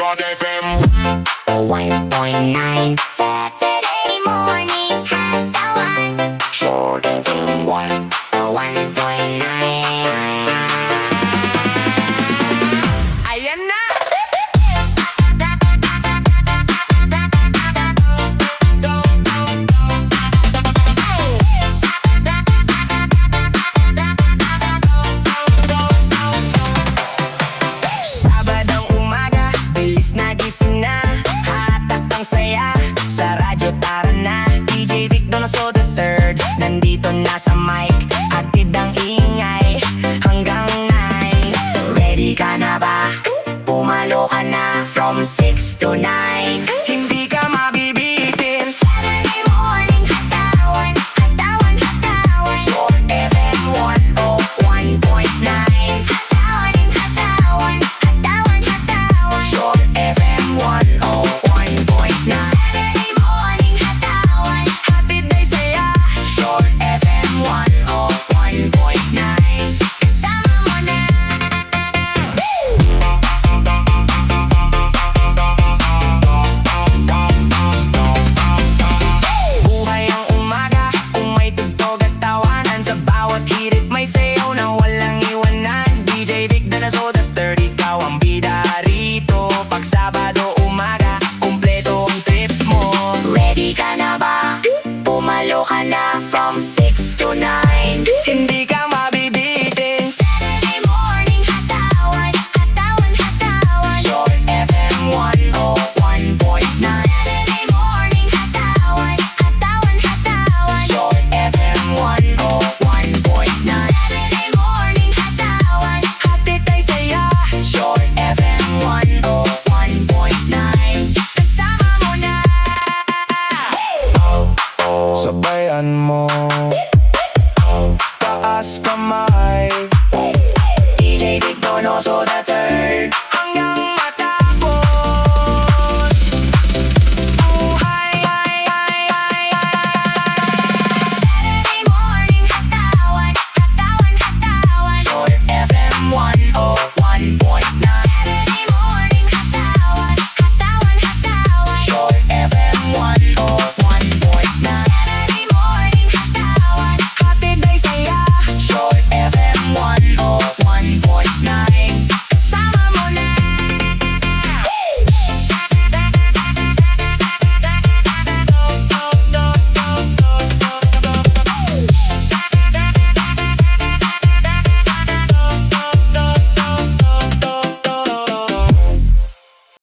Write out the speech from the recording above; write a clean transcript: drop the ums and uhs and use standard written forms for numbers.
Station FM 1.9 Saturday morning hatawan. Short FM 1.9 Ayan na! Sabadong umaga, bilis na gising na, hatak ang saya, sa radyo tara na. DJ Vic Donoso the third, nandito na sa mic, hatid ang ingay, hanggang 9. Ready ka na ba? Pumalo ka na from 6 to 9.